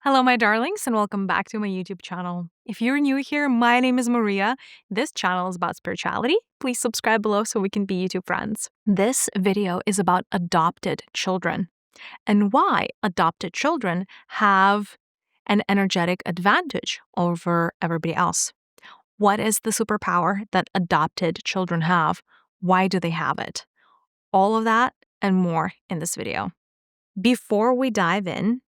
Hello, my darlings, and welcome back to my YouTube channel. If you're new here, my name is Mariya. This channel is about spirituality. Please subscribe below so we can be YouTube friends. This video is about adopted children and why adopted children have an energetic advantage over everybody else. What is the superpower that adopted children have? Why do they have it? All of that and more in this video. Before we dive in,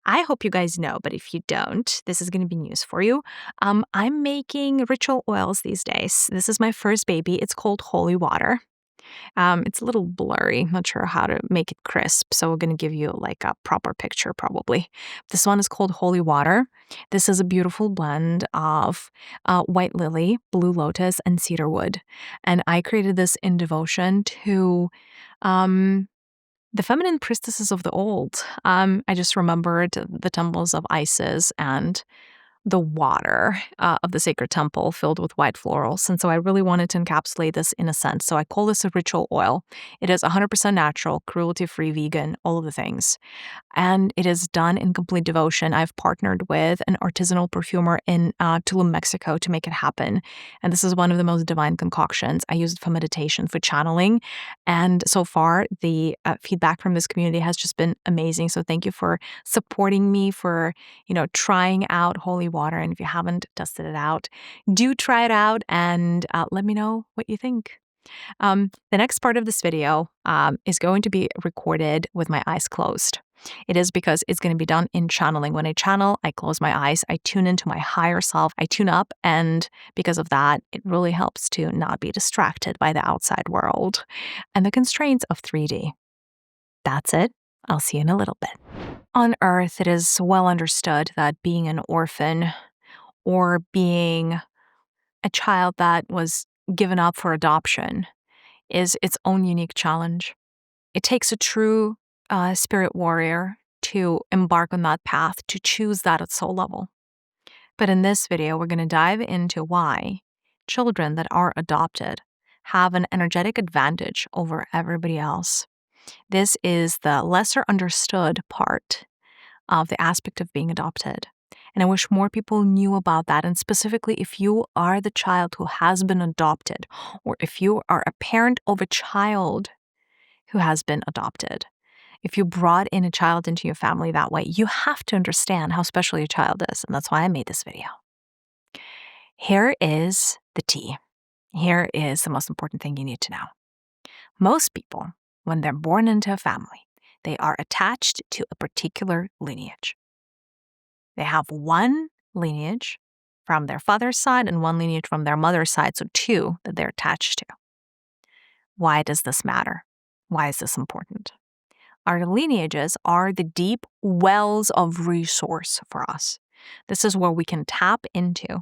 I hope you guys know, but if you don't, this is going to be news for you. I'm making ritual oils these days. This is my first baby. It's called holy water. It's a little blurry. Not sure how to make it crisp, so we're going to give you like a proper picture probably. This one is called holy water. This is a beautiful blend of white lily, blue lotus, and cedar wood. And I created this in devotion to the feminine priestesses of the old. I just remembered the temples of Isis and the water of the sacred temple filled with white florals. And so I really wanted to encapsulate this in a sense. So I call this a ritual oil. It is 100% natural, cruelty-free, vegan, all of the things. And it is done in complete devotion. I've partnered with an artisanal perfumer in Tulum, Mexico to make it happen. And this is one of the most divine concoctions. I use it for meditation, for channeling. And so far, the feedback from this community has just been amazing. So thank you for supporting me, for, trying out holy water. And if you haven't tested it out, do try it out and let me know what you think. The next part of this video is going to be recorded with my eyes closed. It is because it's going to be done in channeling. When I channel, I close my eyes, I tune into my higher self, I tune up, and because of that, it really helps to not be distracted by the outside world and the constraints of 3D. That's it. I'll see you in a little bit. On Earth, it is well understood that being an orphan or being a child that was given up for adoption is its own unique challenge. It takes a true spirit warrior to embark on that path, to choose that at soul level. But in this video, we're going to dive into why children that are adopted have an energetic advantage over everybody else. This is the lesser understood part of the aspect of being adopted. And I wish more people knew about that. And specifically, if you are the child who has been adopted, or if you are a parent of a child who has been adopted, if you brought in a child into your family that way, you have to understand how special your child is. And that's why I made this video. Here is the tea. Here is the most important thing you need to know. Most people, when they're born into a family, they are attached to a particular lineage. They have one lineage from their father's side and one lineage from their mother's side, so two that they're attached to. Why does this matter? Why is this important? Our lineages are the deep wells of resource for us. This is where we can tap into,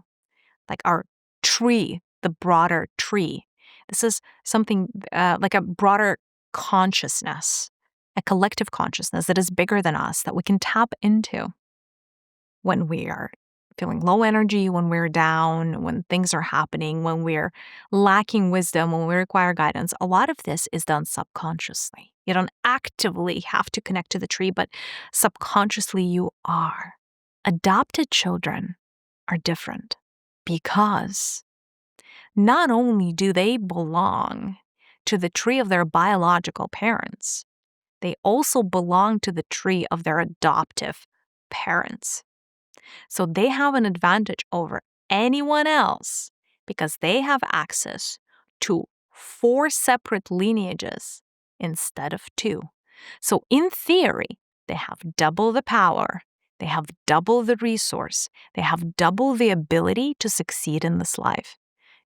like our tree, the broader tree. This is something like a broader consciousness, a collective consciousness that is bigger than us, that we can tap into when we are feeling low energy, when we're down, when things are happening, when we're lacking wisdom, when we require guidance. A lot of this is done subconsciously. You don't actively have to connect to the tree, but subconsciously you are. Adopted children are different because not only do they belong to the tree of their biological parents, they also belong to the tree of their adoptive parents. So they have an advantage over anyone else because they have access to 4 separate lineages instead of 2. So in theory, they have double the power, they have double the resource, they have double the ability to succeed in this life,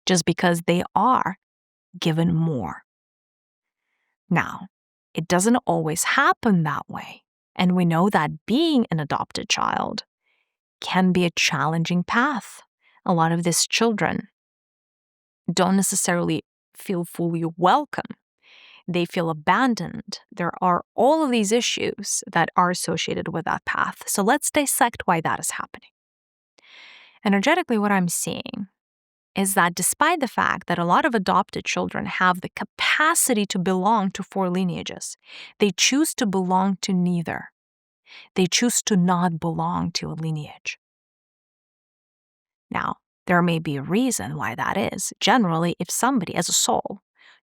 just because they are given more. Now, it doesn't always happen that way, and we know that being an adopted child can be a challenging path. A lot of these children don't necessarily feel fully welcome. They feel abandoned. There are all of these issues that are associated with that path. So let's dissect why that is happening. Energetically, what I'm seeing is that despite the fact that a lot of adopted children have the capacity to belong to 4 lineages, they choose to belong to neither. They choose to not belong to a lineage. Now, there may be a reason why that is. Generally, if somebody as a soul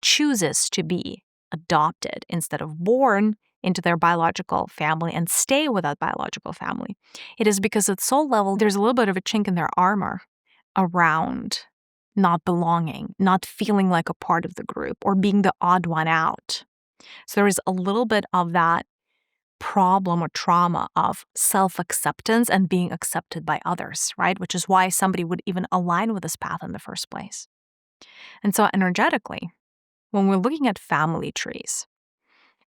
chooses to be adopted instead of born into their biological family and stay with that biological family, it is because at soul level, there's a little bit of a chink in their armor around not belonging, not feeling like a part of the group, or being the odd one out. So there is a little bit of that problem or trauma of self-acceptance and being accepted by others, right? Which is why somebody would even align with this path in the first place. And so energetically, when we're looking at family trees,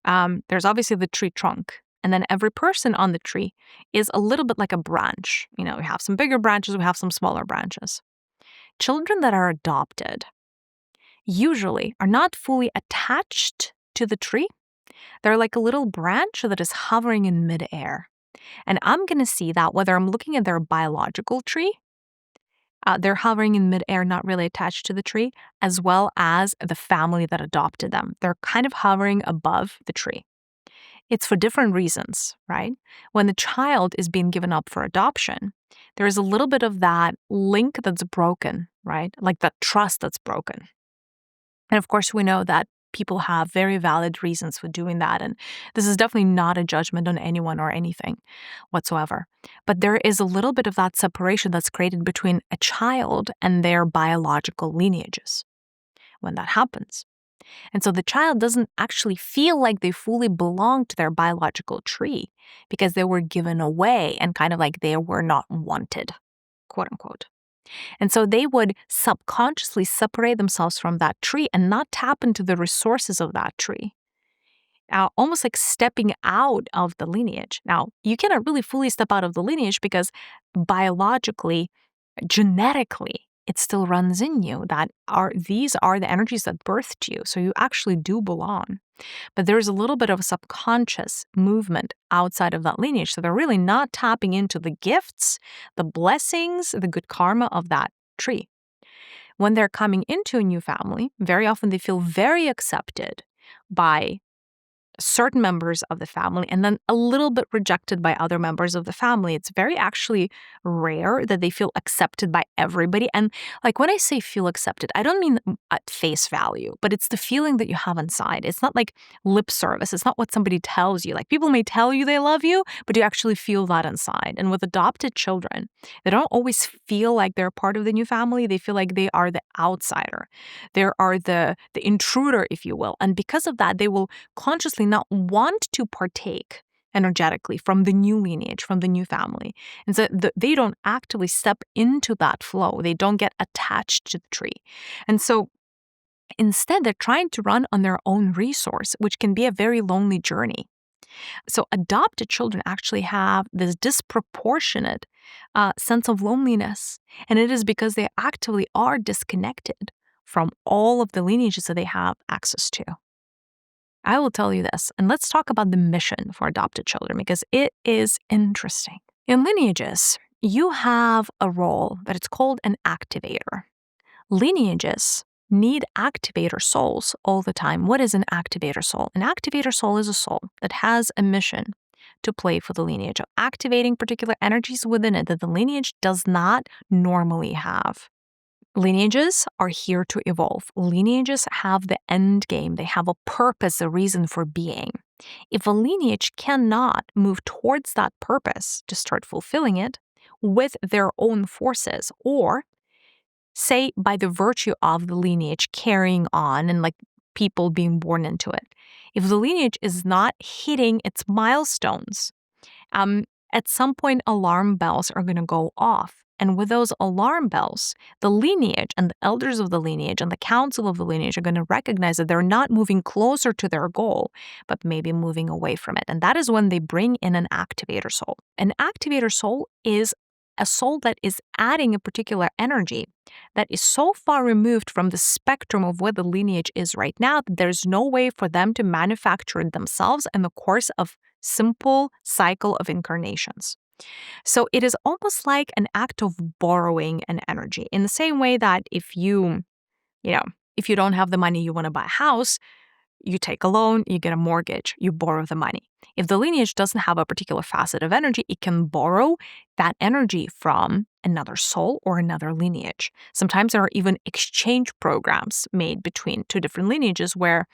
there's obviously the tree trunk, and then every person on the tree is a little bit like a branch. We have some bigger branches, we have some smaller branches. Children that are adopted usually are not fully attached to the tree. They're like a little branch that is hovering in midair. And I'm going to see that whether I'm looking at their biological tree, they're hovering in midair, not really attached to the tree, as well as the family that adopted them. They're kind of hovering above the tree. It's for different reasons, right? When the child is being given up for adoption, there is a little bit of that link that's broken, right? Like that trust that's broken. And of course, we know that people have very valid reasons for doing that. And this is definitely not a judgment on anyone or anything whatsoever. But there is a little bit of that separation that's created between a child and their biological lineages when that happens. And so the child doesn't actually feel like they fully belong to their biological tree because they were given away and kind of like they were not wanted, quote unquote. And so they would subconsciously separate themselves from that tree and not tap into the resources of that tree, almost like stepping out of the lineage. Now, you cannot really fully step out of the lineage because biologically, genetically, it still runs in you. These are the energies that birthed you. So you actually do belong. But there's a little bit of a subconscious movement outside of that lineage. So they're really not tapping into the gifts, the blessings, the good karma of that tree. When they're coming into a new family, very often they feel very accepted by certain members of the family and then a little bit rejected by other members of the family. It's very actually rare that they feel accepted by everybody. And like when I say feel accepted, I don't mean at face value, but it's the feeling that you have inside. It's not like lip service. It's not what somebody tells you. Like people may tell you they love you, but you actually feel that inside. And with adopted children, they don't always feel like they're part of the new family. They feel like they are the outsider. They are the intruder, if you will. And because of that, they will consciously not want to partake energetically from the new lineage, from the new family. And so they don't actively step into that flow. They don't get attached to the tree. And so instead, they're trying to run on their own resource, which can be a very lonely journey. So adopted children actually have this disproportionate sense of loneliness. And it is because they actively are disconnected from all of the lineages that they have access to. I will tell you this, and let's talk about the mission for adopted children because it is interesting. In lineages, you have a role that it's called an activator. Lineages need activator souls all the time. What is an activator soul? An activator soul is a soul that has a mission to play for the lineage of activating particular energies within it that the lineage does not normally have. Lineages are here to evolve. Lineages have the end game. They have a purpose, a reason for being. If a lineage cannot move towards that purpose to start fulfilling it with their own forces, or say by the virtue of the lineage carrying on and like people being born into it, if the lineage is not hitting its milestones, at some point alarm bells are going to go off. And with those alarm bells, the lineage and the elders of the lineage and the council of the lineage are going to recognize that they're not moving closer to their goal, but maybe moving away from it. And that is when they bring in an activator soul. An activator soul is a soul that is adding a particular energy that is so far removed from the spectrum of what the lineage is right now that there's no way for them to manufacture it themselves in the course of simple cycle of incarnations. So it is almost like an act of borrowing an energy in the same way that if you don't have the money, you want to buy a house, You take a loan, you get a mortgage, you borrow the money. If the lineage doesn't have a particular facet of energy, it can borrow that energy from another soul or another lineage. Sometimes there are even exchange programs made between two different lineages where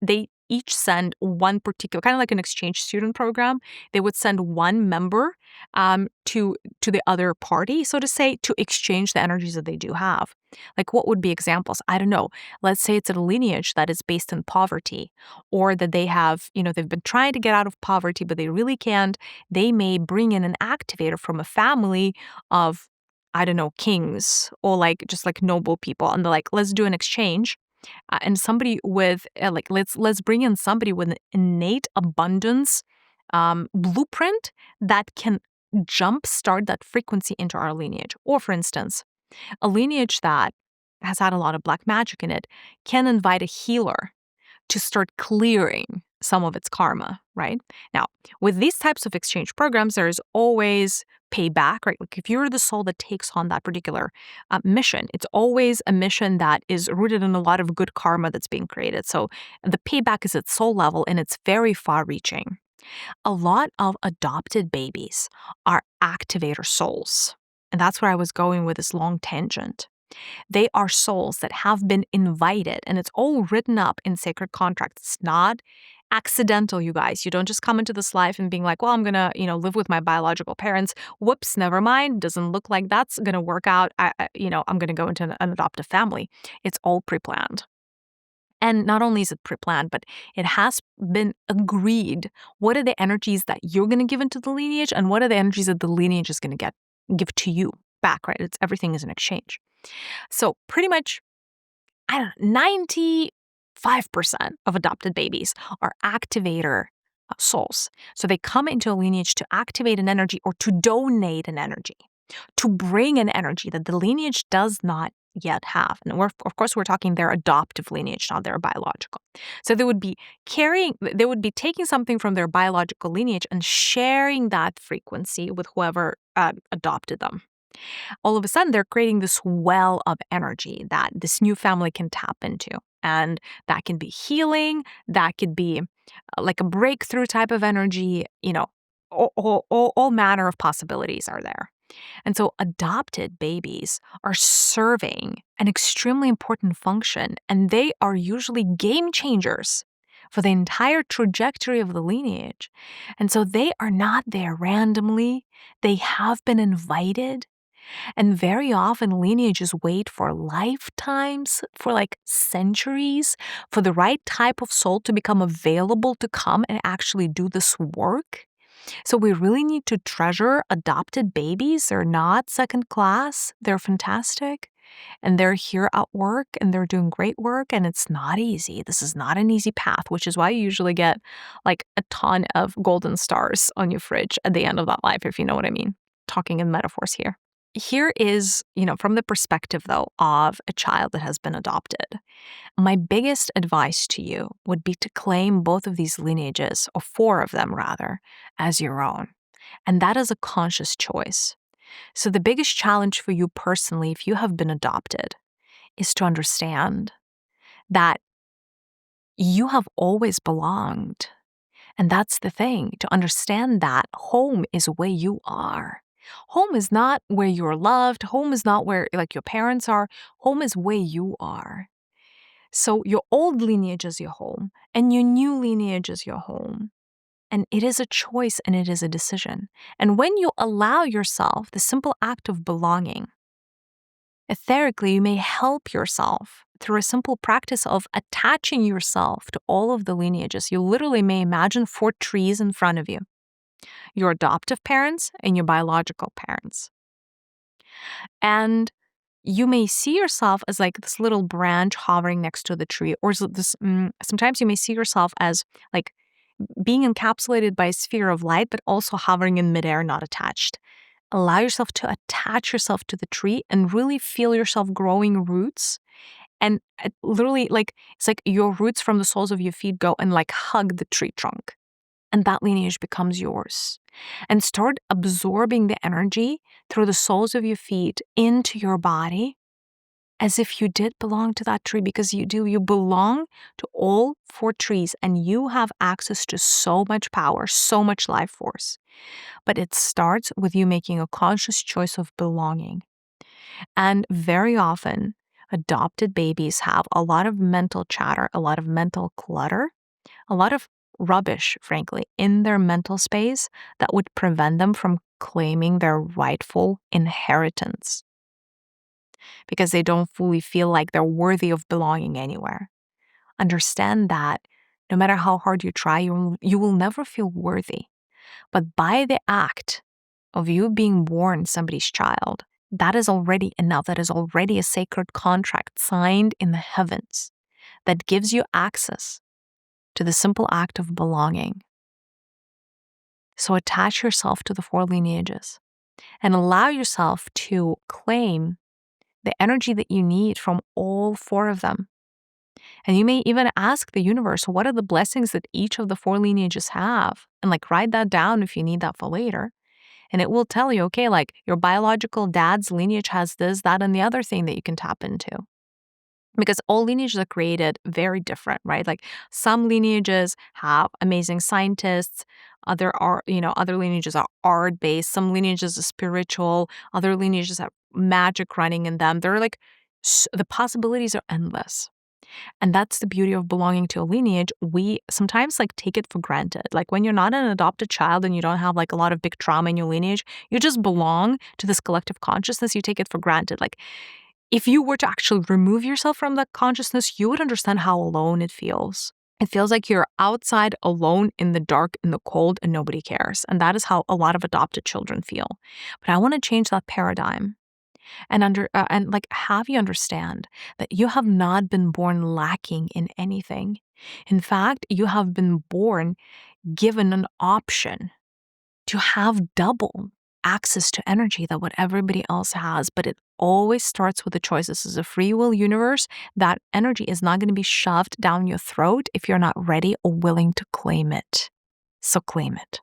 they each send one particular, kind of like an exchange student program. They would send one member to the other party, so to say, to exchange the energies that they do have. Like, what would be examples? I don't know. Let's say it's a lineage that is based in poverty, or that they have, they've been trying to get out of poverty, but they really can't. They may bring in an activator from a family of, I don't know, kings or just noble people. And they're like, let's do an exchange. And somebody with, let's bring in somebody with an innate abundance blueprint that can jumpstart that frequency into our lineage. Or, for instance, a lineage that has had a lot of black magic in it can invite a healer to start clearing some of its karma, right? Now, with these types of exchange programs, there's always payback, right? Like if you're the soul that takes on that particular mission, it's always a mission that is rooted in a lot of good karma that's being created. So the payback is at soul level and it's very far reaching. A lot of adopted babies are activator souls. And that's where I was going with this long tangent. They are souls that have been invited, and it's all written up in sacred contracts. It's not accidental, you guys. You don't just come into this life and being like, well, I'm going to, live with my biological parents. Whoops, never mind. Doesn't look like that's going to work out. I'm going to go into an adoptive family. It's all pre-planned. And not only is it pre-planned, but it has been agreed. What are the energies that you're going to give into the lineage, and what are the energies that the lineage is going to give to you back, right? Everything is an exchange. So pretty much, 95% of adopted babies are activator souls. So they come into a lineage to activate an energy or to donate an energy, to bring an energy that the lineage does not yet have. And of course, we're talking their adoptive lineage, not their biological. So they would be taking something from their biological lineage and sharing that frequency with whoever adopted them. All of a sudden, they're creating this well of energy that this new family can tap into. And that can be healing, that could be like a breakthrough type of energy, all manner of possibilities are there. And so adopted babies are serving an extremely important function, and they are usually game changers for the entire trajectory of the lineage. And so they are not there randomly. They have been invited. And very often lineages wait for lifetimes, for centuries, for the right type of soul to become available to come and actually do this work. So we really need to treasure adopted babies. They're not second class. They're fantastic. And they're here at work and they're doing great work. And it's not easy. This is not an easy path, which is why you usually get a ton of golden stars on your fridge at the end of that life, if you know what I mean. Talking in metaphors here. Here is, from the perspective, though, of a child that has been adopted. My biggest advice to you would be to claim both of these lineages, or 4 of them rather, as your own. And that is a conscious choice. So the biggest challenge for you personally, if you have been adopted, is to understand that you have always belonged. And that's the thing, to understand that home is where you are. Home is not where you're loved. Home is not where your parents are. Home is where you are. So your old lineage is your home and your new lineage is your home. And it is a choice and it is a decision. And when you allow yourself the simple act of belonging, etherically, you may help yourself through a simple practice of attaching yourself to all of the lineages. You literally may imagine 4 trees in front of you. Your adoptive parents and your biological parents. And you may see yourself as this little branch hovering next to the tree, or sometimes you may see yourself as being encapsulated by a sphere of light, but also hovering in midair, not attached. Allow yourself to attach yourself to the tree and really feel yourself growing roots. And literally, it's your roots from the soles of your feet go and hug the tree trunk. And that lineage becomes yours. And start absorbing the energy through the soles of your feet into your body as if you did belong to that tree, because you do. You belong to all 4 trees and you have access to so much power, so much life force. But it starts with you making a conscious choice of belonging. And very often, adopted babies have a lot of mental chatter, a lot of mental clutter, a lot of rubbish, frankly, in their mental space that would prevent them from claiming their rightful inheritance, because they don't fully feel like they're worthy of belonging anywhere. Understand that no matter how hard you try, you will never feel worthy. But by the act of you being born somebody's child, that is already enough. That is already a sacred contract signed in the heavens that gives you access to the simple act of belonging. So attach yourself to the 4 lineages and allow yourself to claim the energy that you need from all 4 of them. And you may even ask the universe, what are the blessings that each of the 4 lineages have? And write that down if you need that for later. And it will tell you, okay, your biological dad's lineage has this, that, and the other thing that you can tap into. Because all lineages are created very different, right? Some lineages have amazing scientists, other lineages are art-based, some lineages are spiritual, other lineages have magic running in them. They're the possibilities are endless. And that's the beauty of belonging to a lineage. We sometimes take it for granted. When you're not an adopted child and you don't have a lot of big trauma in your lineage, you just belong to this collective consciousness. You take it for granted. If you were to actually remove yourself from that consciousness, you would understand how alone it feels. It feels like you're outside alone in the dark, in the cold, and nobody cares. And that is how a lot of adopted children feel. But I want to change that paradigm and have you understand that you have not been born lacking in anything. In fact, you have been born given an option to have double access to energy that what everybody else has, but it always starts with a choice. This is a free will universe. That energy is not going to be shoved down your throat if you're not ready or willing to claim it. So claim it.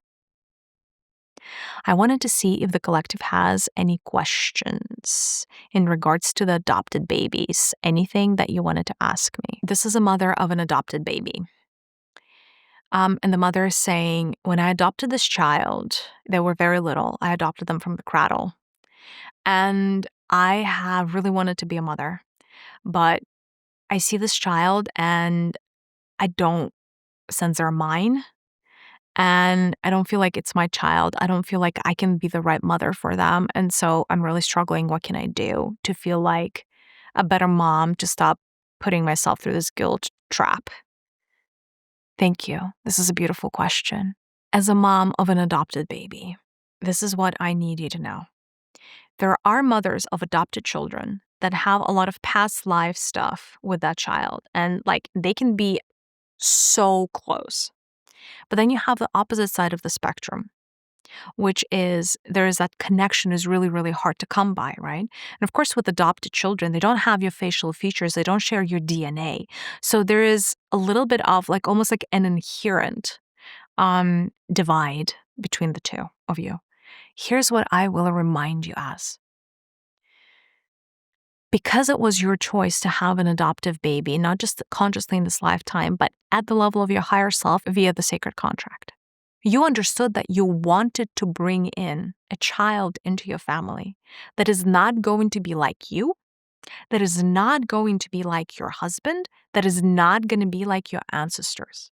I wanted to see if the collective has any questions in regards to the adopted babies, anything that you wanted to ask me. This is a mother of an adopted baby. And the mother is saying, when I adopted this child, they were very little. I adopted them from the cradle. And I have really wanted to be a mother. But I see this child and I don't sense they're mine. And I don't feel like it's my child. I don't feel like I can be the right mother for them. And so I'm really struggling. What can I do to feel like a better mom, to stop putting myself through this guilt trap? Thank you. This is a beautiful question. As a mom of an adopted baby, this is what I need you to know. There are mothers of adopted children that have a lot of past life stuff with that child. And they can be so close. But then you have the opposite side of the spectrum, which is there is that connection is really, really hard to come by, right? And of course, with adopted children, they don't have your facial features. They don't share your DNA. So there is a little bit of almost an inherent divide between the two of you. Here's what I will remind you as. Because it was your choice to have an adoptive baby, not just consciously in this lifetime, but at the level of your higher self via the sacred contract, you understood that you wanted to bring in a child into your family that is not going to be like you, that is not going to be like your husband, that is not going to be like your ancestors.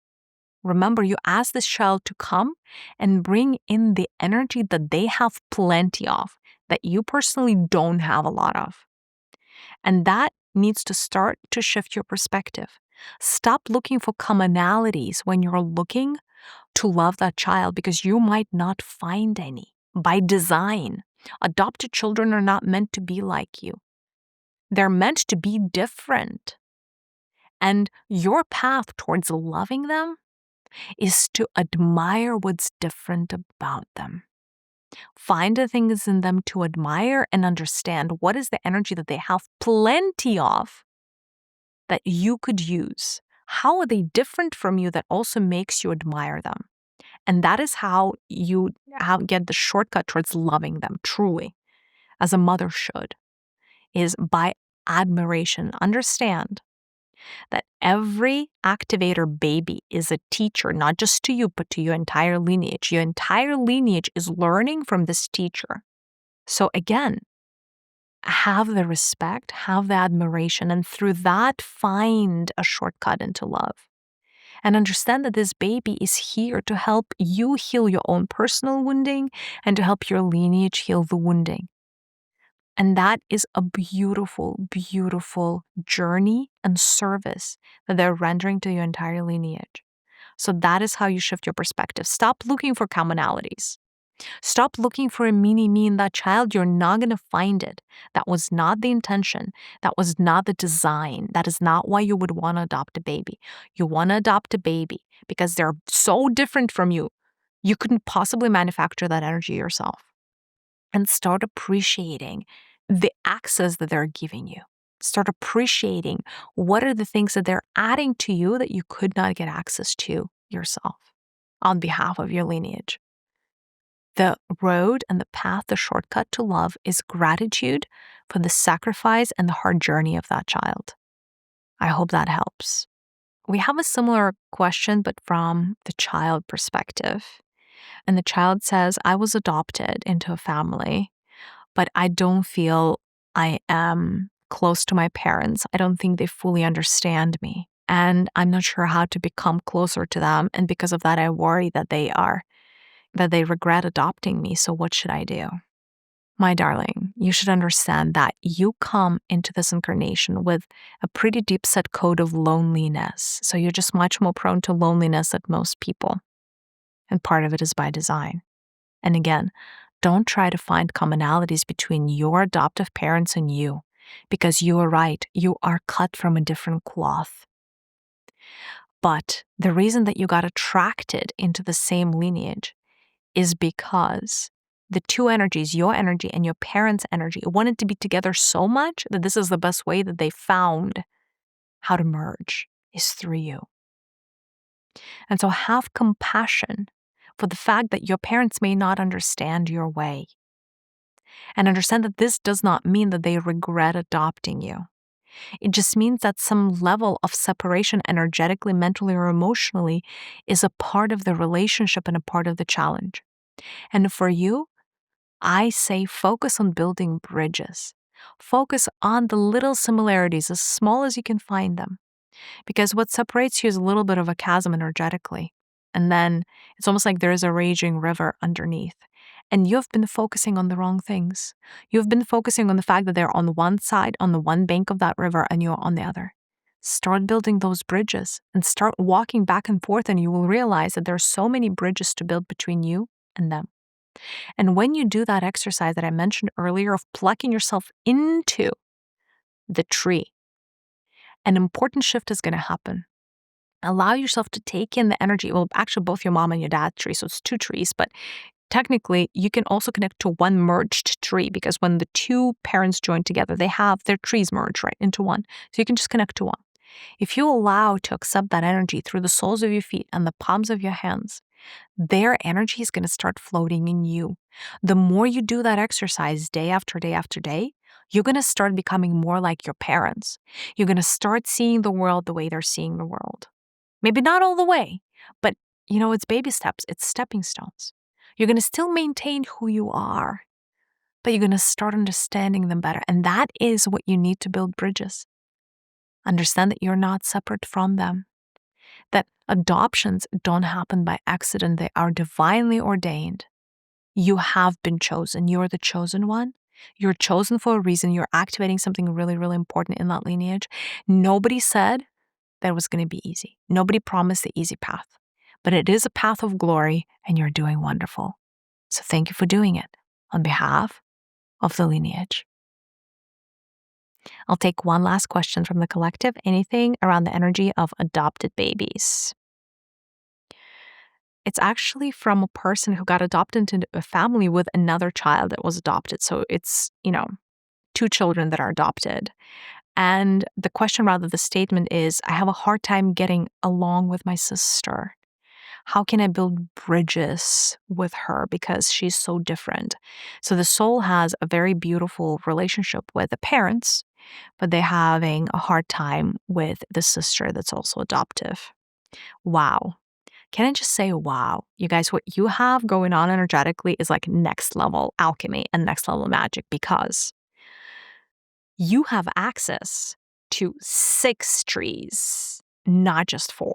Remember, you asked this child to come and bring in the energy that they have plenty of, that you personally don't have a lot of. And that needs to start to shift your perspective. Stop looking for commonalities when you're looking to love that child, because you might not find any by design. Adopted children are not meant to be like you. They're meant to be different. And your path towards loving them is to admire what's different about them. Find the things in them to admire and understand what is the energy that they have plenty of that you could use. How are they different from you that also makes you admire them? And that is how you get the shortcut towards loving them truly, as a mother should, is by admiration. Understand that every activator baby is a teacher, not just to you, but to your entire lineage. Your entire lineage is learning from this teacher. So again, have the respect, have the admiration, and through that, find a shortcut into love. And understand that this baby is here to help you heal your own personal wounding and to help your lineage heal the wounding. And that is a beautiful, beautiful journey and service that they're rendering to your entire lineage. So that is how you shift your perspective. Stop looking for commonalities. Stop looking for a mini-me in that child. You're not going to find it. That was not the intention. That was not the design. That is not why you would want to adopt a baby. You want to adopt a baby because they're so different from you. You couldn't possibly manufacture that energy yourself. And start appreciating the access that they're giving you. Start appreciating what are the things that they're adding to you that you could not get access to yourself on behalf of your lineage. The road and the path, the shortcut to love is gratitude for the sacrifice and the hard journey of that child. I hope that helps. We have a similar question, but from the child perspective. And the child says, I was adopted into a family, but I don't feel I am close to my parents. I don't think they fully understand me. And I'm not sure how to become closer to them. And because of that, I worry that they regret adopting me. So what should I do? My darling, you should understand that you come into this incarnation with a pretty deep set code of loneliness. So you're just much more prone to loneliness than most people. And part of it is by design. And again, don't try to find commonalities between your adoptive parents and you, because you are right, you are cut from a different cloth. But the reason that you got attracted into the same lineage is because the two energies, your energy and your parents' energy, wanted to be together so much that this is the best way that they found how to merge, is through you. And so have compassion for the fact that your parents may not understand your way. And understand that this does not mean that they regret adopting you. It just means that some level of separation energetically, mentally, or emotionally is a part of the relationship and a part of the challenge. And for you, I say focus on building bridges. Focus on the little similarities, as small as you can find them. Because what separates you is a little bit of a chasm energetically. And then it's almost like there is a raging river underneath. And you've been focusing on the wrong things. You've been focusing on the fact that they're on one side, on the one bank of that river, and you're on the other. Start building those bridges and start walking back and forth, and you will realize that there are so many bridges to build between you and them. And when you do that exercise that I mentioned earlier of plucking yourself into the tree, an important shift is going to happen. Allow yourself to take in the energy. Well, actually, both your mom and your dad's tree, so it's two trees, but technically, you can also connect to one merged tree because when the two parents join together, they have their trees merged right into one. So you can just connect to one. If you allow to accept that energy through the soles of your feet and the palms of your hands, their energy is going to start floating in you. The more you do that exercise day after day after day, you're going to start becoming more like your parents. You're going to start seeing the world the way they're seeing the world. Maybe not all the way, but it's baby steps. It's stepping stones. You're going to still maintain who you are, but you're going to start understanding them better. And that is what you need to build bridges. Understand that you're not separate from them. That adoptions don't happen by accident. They are divinely ordained. You have been chosen. You're the chosen one. You're chosen for a reason. You're activating something really, really important in that lineage. Nobody said that it was going to be easy. Nobody promised the easy path. But it is a path of glory, and you're doing wonderful. So thank you for doing it on behalf of the lineage. I'll take one last question from the collective. Anything around the energy of adopted babies? It's actually from a person who got adopted into a family with another child that was adopted. So it's, two children that are adopted. And the question, rather the statement is, I have a hard time getting along with my sister. How can I build bridges with her because she's so different? So the soul has a very beautiful relationship with the parents, but they're having a hard time with the sister that's also adoptive. Wow. Can I just say, wow, you guys, what you have going on energetically is like next level alchemy and next level magic, because you have access to 6 trees, not just 4,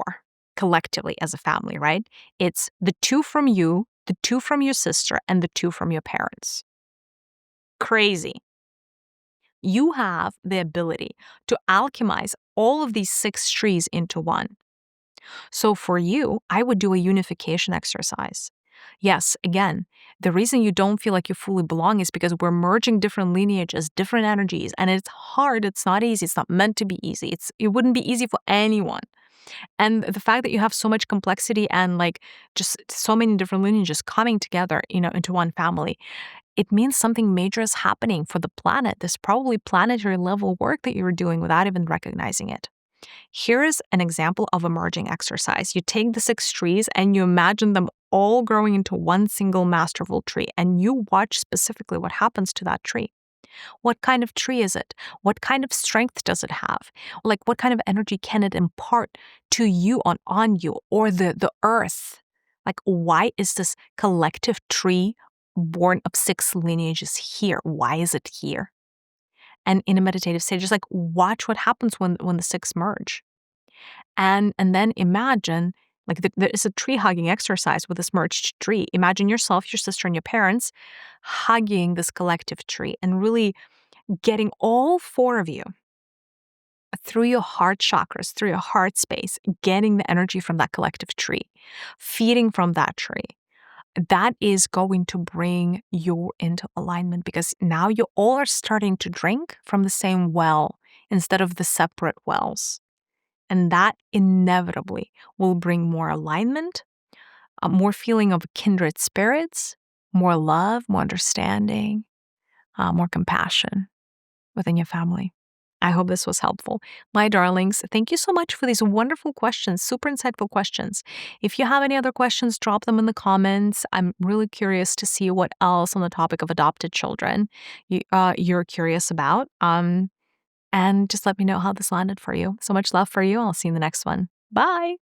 collectively as a family, right? It's the 2 from you, the 2 from your sister, and the 2 from your parents. Crazy. You have the ability to alchemize all of these 6 trees into one. So for you, I would do a unification exercise. Yes, again, the reason you don't feel like you fully belong is because we're merging different lineages, different energies, and it's hard. It's not easy. It's not meant to be easy. It wouldn't be easy for anyone. And the fact that you have so much complexity and like just so many different lineages coming together, into one family, it means something major is happening for the planet. There's probably planetary level work that you're doing without even recognizing it. Here is an example of a merging exercise. You take the 6 trees and you imagine them all growing into one single masterful tree, and you watch specifically what happens to that tree. What kind of tree is it? What kind of strength does it have? Like, what kind of energy can it impart to you on you or the earth? Like, why is this collective tree born of 6 lineages here? Why is it here? And in a meditative state, just like watch what happens when the 6 merge. And then imagine, like there is a tree hugging exercise with this merged tree. Imagine yourself, your sister, and your parents hugging this collective tree and really getting all 4 of you through your heart chakras, through your heart space, getting the energy from that collective tree, feeding from that tree. That is going to bring you into alignment, because now you all are starting to drink from the same well instead of the separate wells. And that inevitably will bring more alignment, more feeling of kindred spirits, more love, more understanding, more compassion within your family. I hope this was helpful. My darlings, thank you so much for these wonderful questions, super insightful questions. If you have any other questions, drop them in the comments. I'm really curious to see what else on the topic of adopted children you're curious about. And just let me know how this landed for you. So much love for you. I'll see you in the next one. Bye.